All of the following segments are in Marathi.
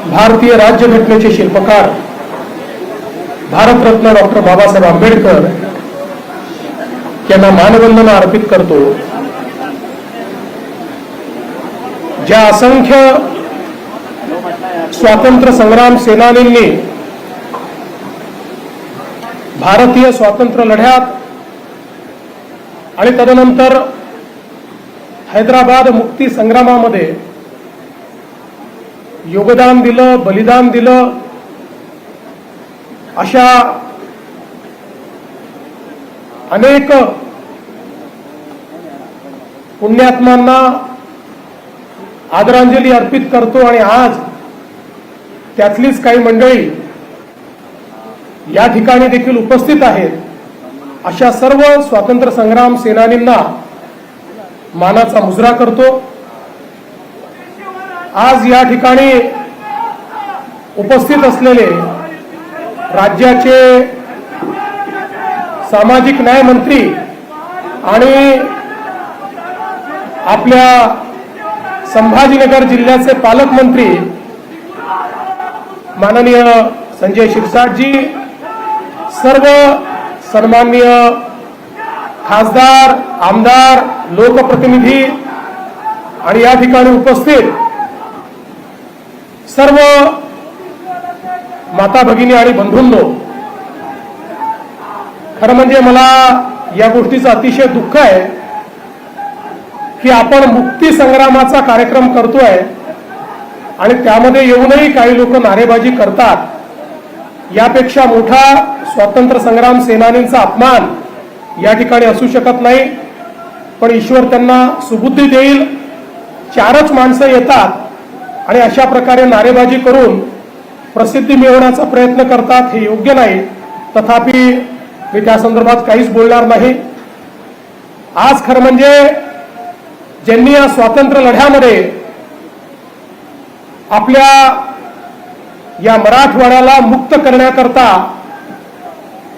भारतीय राज्यघटनेचे शिल्पकार भारतरत्न डॉक्टर बाबासाहेब आंबेडकर यांना मानवंदना अर्पित करतो। ज्या असंख्य स्वातंत्र्य संग्राम सेनानींनी भारतीय स्वातंत्र्य लढ्यात आणि तदनंतर हैदराबाद मुक्ती संग्रामामध्ये योगदान दिलं, बलिदान दिलं, अशा अनेक पुण्यात्मांना आदरांजली अर्पित करतो। आणि आज त्यातलीच काही मंडळी या ठिकाणी देखील उपस्थित आहेत। अशा सर्व स्वातंत्र्य संग्राम सेनानींना मानाचा मुजरा करतो। आज या ठिकाणी उपस्थित असलेले राज्याचे सामाजिक न्याय मंत्री आणि आपल्या संभाजीनगर जिल्ह्याचे पालकमंत्री माननीय संजय शिरसाटजी, सर्व सन्माननीय खासदार, आमदार, लोकप्रतिनिधी आणि या ठिकाणी उपस्थित सर्व माता भगिनी आणि बंधूंनो, खरं म्हणजे मला या गोष्टीचं अतिशय दुःख आहे की आपण मुक्ती संग्रामाचा कार्यक्रम करतोय आणि त्यामध्ये येऊनही काही लोक नारेबाजी करतात। यापेक्षा मोठा स्वातंत्र्य संग्राम सेनानींचा अपमान या ठिकाणी असू शकत नाही। पण ईश्वर त्यांना सुबुद्धी देईल। चारच माणसं येतात आणि अशा प्रकारे नारेबाजी करून प्रसिद्धी मिळवण्याचा प्रयत्न करतात, हे योग्य नाही। तथापि मी त्या संदर्भात काहीच बोलणार नाही। आज खरं म्हणजे ज्यांनी या स्वातंत्र्य लढ्यामध्ये आपल्या या मराठवाड्याला मुक्त करण्याकरता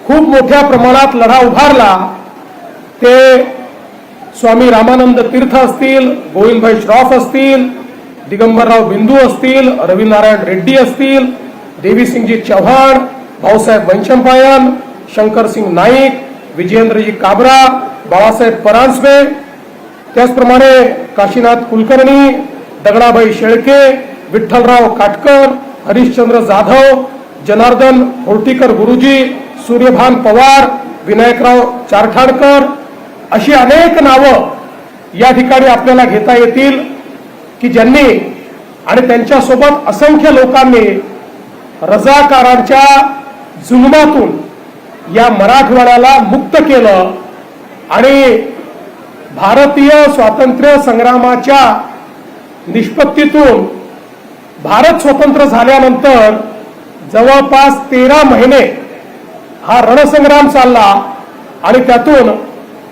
खूप मोठ्या प्रमाणात लढा उभारला, ते स्वामी रामानंद तीर्थ असतील, गोविंदभाई श्रॉफ असतील, दिगंबरराव बिंदू असतील, रविनारायण रेड्डी असतील, देवीसिंगजी चव्हाण, भाऊसाहेब वंशंपायन, शंकरसिंग नाईक, विजयेंद्रजी काबरा, बाळासाहेब परांजपे, त्याचप्रमाणे काशीनाथ कुलकर्णी, दगडाबाई शेळके, विठ्ठलराव काटकर, हरिश्चंद्र जाधव, जनार्दन होर्टीकर गुरुजी, सूर्यभान पवार, विनायकराव चारठाणकर, अशी अनेक नावं या ठिकाणी आपल्याला घेता येतील की ज्यांनी आणि त्यांच्यासोबत असंख्य लोकांनी रजाकारांच्या जुलमातून या मराठवाड्याला मुक्त केलं आणि भारतीय स्वातंत्र्य संग्रामाच्या निष्पत्तीतून भारत स्वतंत्र झाल्यानंतर जवळपास 13 महिने हा रणसंग्राम चालला आणि त्यातून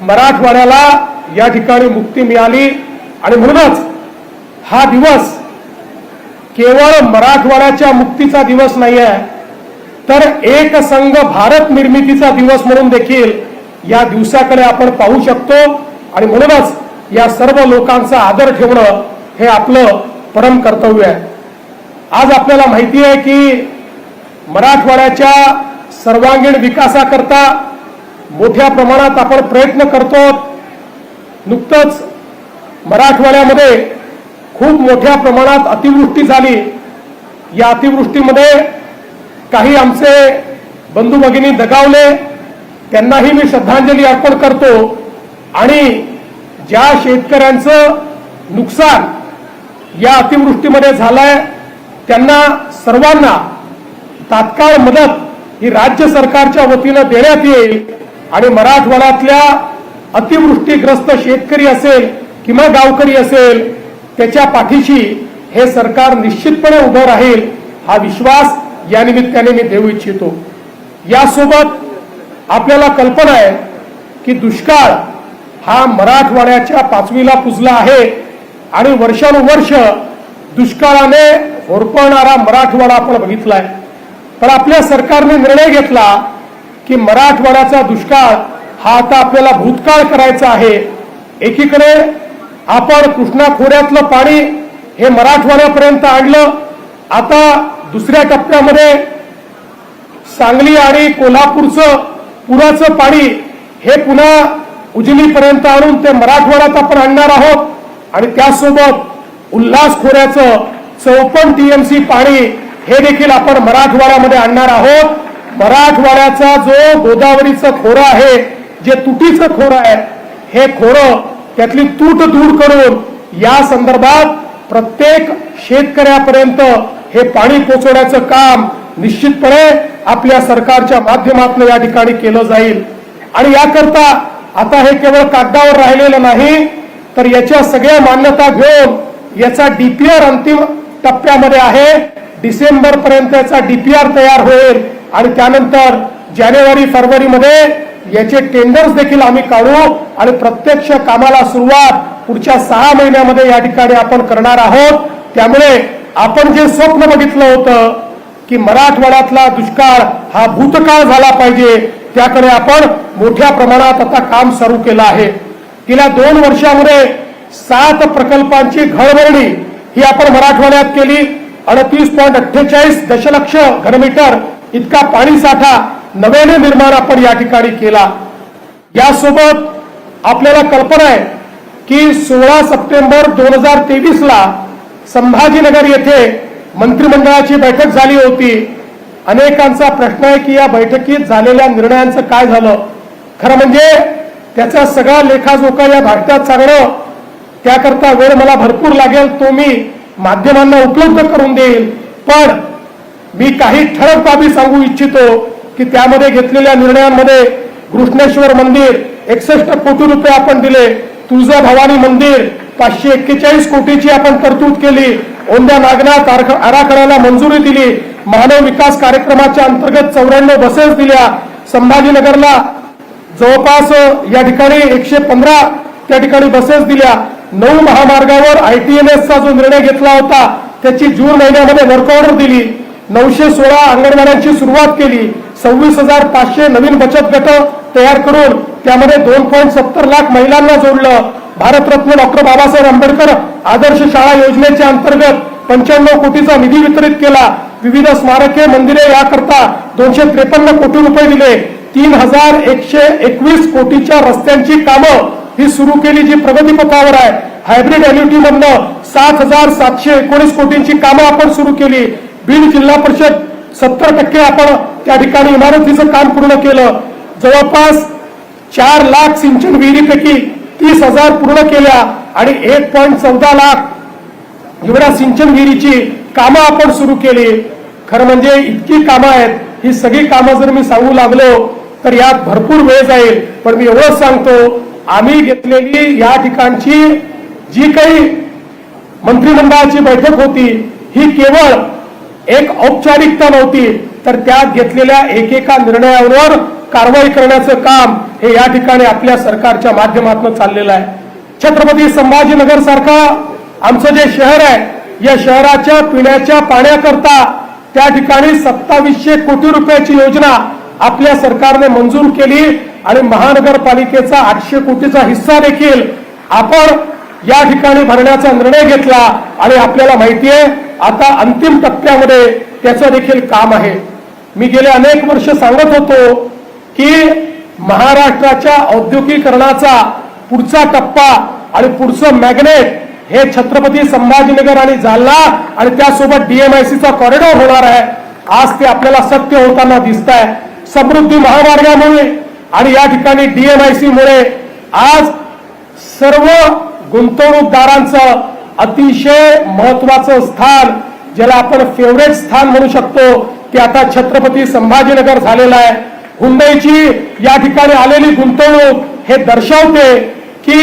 मराठवाड्याला या ठिकाणी मुक्ती मिळाली। आणि म्हणूनच हा दिवस केवळ मराठवाड्याच्या मुक्तीचा दिवस नाही आहे, तर एक संघ भारत निर्मितीचा दिवस म्हणून देखील या दिवसाकडे आपण पाहू शकतो। आणि म्हणूनच या सर्व लोकांचा आदर ठेवणं हे आपलं परम कर्तव्य आहे। आज आपल्याला माहिती आहे की मराठवाड्याच्या सर्वांगीण विकासाकरता मोठ्या प्रमाणात आपण प्रयत्न करतो। नुकतंच मराठवाड्यामध्ये खूप मोठ्या प्रमाणात अतिवृष्टी झाली। या अतिवृष्टीमध्ये काही आमचे बंधू भगिनी दगावले, त्यांनाही मी श्रद्धांजली अर्पण करतो। आणि ज्या शेतकऱ्यांचं नुकसान या अतिवृष्टीमध्ये झालंय त्यांना सर्वांना तात्काळ मदत ही राज्य सरकारच्या वतीनं देण्यात येईल। आणि मराठवाड्यातल्या अतिवृष्टीग्रस्त शेतकरी असेल किंवा गावकरी असेल, त्याच्या पाठीशी हे सरकार निश्चितपणे उभं राहील, हा विश्वास या निमित्ताने मी देऊ इच्छितो। यासोबत आपल्याला कल्पना आहे की दुष्काळ हा मराठवाड्याच्या 5वीला पुजला आहे आणि वर्षानुवर्ष दुष्काळाने होरपळणारा मराठवाडा आपण बघितलाय। पण आपल्या सरकारने निर्णय घेतला की मराठवाड्याचा दुष्काळ हा आता आपल्याला भूतकाळ करायचा आहे। एकीकडे आपण कृष्णा खोऱ्यातलं पाणी हे मराठवाड्यापर्यंत आणलं, आता दुसऱ्या टप्प्यामध्ये सांगली आणि कोल्हापूरचं पुराचं पाणी हे पुन्हा उजनीपर्यंत आणून ते मराठवाड्यात आपण आणणार आहोत आणि त्यासोबत उल्हास खोऱ्याचं 54 टीएमसी पाणी हे देखील आपण मराठवाड्यामध्ये आणणार आहोत. मराठवाड्याचा जो गोदावरीचं खोरं आहे, जे तुटीचं खोरं आहे, हे खोरं त्यातली तूट दूर करून या संदर्भात प्रत्येक शेतकऱ्यापर्यंत हे पाणी पोहोचवण्याचं काम निश्चितपणे आपल्या सरकारच्या माध्यमातून या ठिकाणी केलं जाईल. आणि याकरता आता हे केवळ कागदावर राहिलेलं नाही, तर याच्या सगळ्या मान्यता घेऊन याचा डीपीआर अंतिम टप्प्यामध्ये आहे. डिसेंबर पर्यंत याचा डीपीआर तयार होईल आणि त्यानंतर जानेवारी फेब्रुवारीमध्ये याचे टेंडर्स देखील आम्ही काढू आणि प्रत्यक्ष कामाला सुरुवात पुढच्या 6 महिन्यामध्ये या ठिकाणी आपण करणार आहोत. त्यामुळे आपण जे स्वप्न बघितलं होतं की मराठवाड्यातला दुष्काळ हा भूतकाळ झाला पाहिजे, त्याकडे आपण मोठ्या प्रमाणात आता काम सुरू केलं आहे. गेल्या 2 वर्षामध्ये 7 प्रकल्पांची घरभरणी ही आपण मराठवाड्यात केली. 38.48 दशलक्ष घनमीटर इतका पाणी साठा नव्याने निर्माण आपण या ठिकाणी केला. यासोबत आपल्याला कल्पना आहे की 16 सप्टेंबर 2023 ला संभाजीनगर येथे मंत्रिमंडळाची बैठक झाली होती. अनेकांचा प्रश्न आहे की या बैठकीत झालेल्या निर्णयांचं काय झालं. खरं म्हणजे त्याचा सगळा लेखाजोखा या भाषणात सांगणं, त्याकरता वेळ मला भरपूर लागेल, तो मी माध्यमांना उपलब्ध करून देईल. पण मी काही ठळक बाबी सांगू इच्छितो की त्यामध्ये घेतलेल्या निर्णयांमध्ये घृष्णेश्वर मंदिर 61 कोटी रुपये आपण दिले. तुळजाभवानी मंदिर 541 कोटीची आपण तरतूद केली. औंढ्या नागनाथ आराखड्याला मंजुरी दिली. मानव विकास कार्यक्रमाच्या अंतर्गत 94 बसेस दिल्या. संभाजीनगरला जवळपास या ठिकाणी 115 त्या ठिकाणी बसेस दिल्या. 9 महामार्गावर ITNS चा जो निर्णय घेतला होता त्याची जून महिन्यामध्ये वर्क ऑर्डर दिली. 916 अंगणवाड्यांची सुरुवात केली. 26,500 नवीन बचत गट तयार करून त्यामध्ये 2.70 लाख महिलांना जोडलं. भारतरत्न डॉक्टर बाबासाहेब आंबेडकर आदर्श शाळा योजनेच्या अंतर्गत 95 कोटीचा निधी वितरित केला. विविध स्मारके मंदिरे याकरता 253 कोटी रुपये दिले. 3121 कोटीच्या रस्त्यांची कामं ही सुरू केली जी प्रगतीपथावर आहे. हायब्रिड एल्युटी मधनं 7,719 कोटींची कामं आपण सुरू केली. बीड जिल्हा परिषद 70% आपण त्या ठिकाणी इमारतीचं काम पूर्ण केलं. जवळपास 4 लाख सिंचन विहिरीपैकी 30,000 पूर्ण केल्या आणि 1.14 लाख एवढ्या सिंचन विहिरीची कामं आपण सुरू केली. खरं म्हणजे इतकी कामं आहेत, ही सगळी कामं जर मी सांगू लागलो तर यात भरपूर वेळ जाईल. पण मी एवढंच सांगतो, आम्ही घेतलेली या ठिकाणची जी काही मंत्रिमंडळाची बैठक होती ही केवळ एक औपचारिकता नव्हती, तर त्यात घेतलेल्या एकेका निर्णयावर कारवाई करण्याचं काम हे या ठिकाणी आपल्या सरकारच्या माध्यमातून चाललेलं आहे. छत्रपती संभाजीनगर सारखा आमचं जे शहर आहे, या शहराच्या पिण्याच्या पाण्याकरता त्या ठिकाणी 2700 कोटी रुपयाची योजना आपल्या सरकारने मंजूर केली आणि महानगरपालिकेचा 800 कोटीचा हिस्सा देखील आपण या ठिकाणी भरण्याचा निर्णय घेतला. आणि आपल्याला माहिती आहे आता अंतिम टप्प्यामध्ये त्याचं देखील काम आहे. मी गेले अनेक वर्ष सांगत होतो की महाराष्ट्राच्या औद्योगिकरणाचा पुढचा टप्पा आणि पुढचं मॅग्नेट हे छत्रपती संभाजीनगर आणि जालना आणि त्यासोबत DMICचा कॉरिडॉर होणार आहे. आज ते आपल्याला सत्य होताना दिसत आहे. समृद्धी महामार्गामुळे आणि या ठिकाणी DMIC मुळे आज सर्व गुंतवणूकदारांचं अतिशय महत्वाचं स्थान, ज्याला आपण फेवरेट स्थान म्हणू शकतो, ते आता छत्रपती संभाजीनगर झालेलं आहे. हुंडईची या ठिकाणी आलेली गुंतवणूक हे दर्शवते की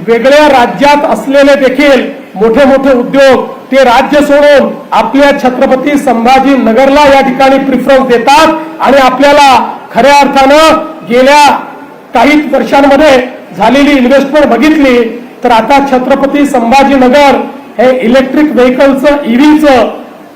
वेगळ्या राज्यात असलेले देखील मोठे मोठे उद्योग ते राज्य सोडून आपल्या छत्रपती संभाजीनगरला या ठिकाणी प्रिफरन्स देतात. आणि आपल्याला खऱ्या अर्थानं गेल्या काही वर्षांमध्ये झालेली इन्व्हेस्टमेंट बघितली तर आता छत्रपती संभाजीनगर हे इलेक्ट्रिक व्हेकलचं EVचं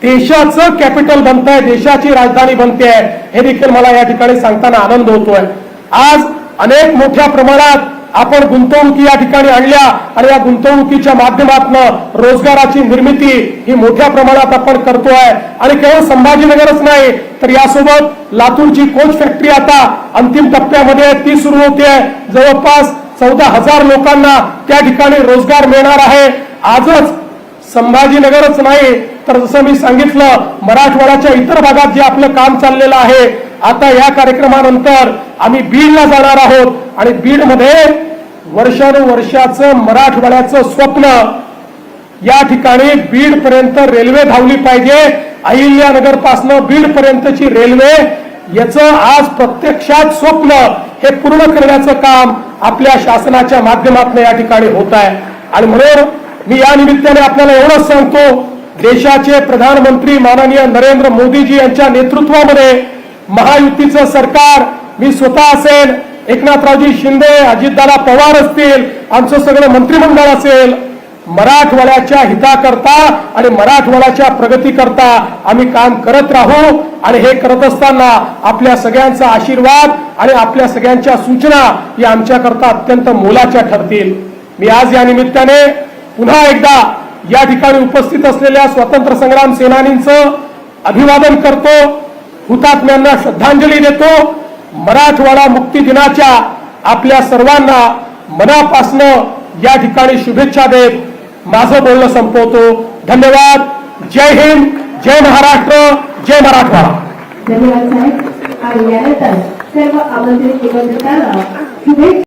देशाचं कॅपिटल बनत आहे, देशाची राजधानी बनते आहे. हे देखील मला या ठिकाणी सांगताना आनंद होतोय. आज अनेक मोठ्या प्रमाणात आपण गुंतवणुकी या ठिकाणी आणल्या आणि या गुंतवणुकीच्या माध्यमातून रोजगाराची निर्मिती ही मोठ्या प्रमाणात आपण करतोय आणि केवळ संभाजीनगरच नाही तर यासोबत लातूरची कोच फॅक्टरी आता अंतिम टप्प्यामध्ये ती सुरू होते. जवळपास 14,000 लोकांना त्या ठिकाणी रोजगार मिळणार आहे. आजच संभाजीनगरच नाही तर जसं मी सांगितलं मराठवाड्याच्या इतर भागात जे आपलं काम चाललेलं आहे, आता या कार्यक्रमानंतर आम्ही बीडला जाणार आहोत आणि बीडमध्ये वर्षानुवर्षाचं मराठवाड्याचं स्वप्न या ठिकाणी बीड पर्यंत रेल्वे धावली पाहिजे. अहिल्यानगर पासून बीड पर्यंतची रेल्वे याचं आज प्रत्यक्षात स्वप्न हे पूर्ण करण्याचं काम आपल्या शासनाच्या माध्यमातून या ठिकाणी होत आहे. आणि म्हणून मी या निमित्ताने आपल्याला एवढंच सांगतो, देशाचे प्रधानमंत्री माननीय नरेंद्र मोदीजी यांच्या नेतृत्वामध्ये महायुतीचं सरकार, मी स्वतः असेल, एकनाथरावजी शिंदे, अजितदादा पवार असतील, आमचं सगळं मंत्रिमंडळ असेल, मराठवाड्याच्या हिताकरता आणि मराठवाड्याच्या प्रगतीकरता आम्ही काम करत राहू. आणि हे करत असताना आपल्या सगळ्यांचा आशीर्वाद आणि आपल्या सगळ्यांच्या सूचना या आमच्याकरता अत्यंत मोलाच्या ठरतील. मी आज या निमित्ताने पुन्हा एकदा या ठिकाणी उपस्थित असलेल्या स्वातंत्र्य संग्राम सेनानींचं अभिवादन करतो, हुतात्म्यांना श्रद्धांजली देतो. मराठवाडा मुक्ती दिनाच्या आपल्या सर्वांना मनापासनं या ठिकाणी शुभेच्छा देत माझं बोलणं संपवतो. धन्यवाद. जय हिंद, जय महाराष्ट्र, जय मराठवाडा. धन्यवाद साहेब. आणि यानंतर सर्व आमंत्रित निमंत्रितांना शुभेच्छा.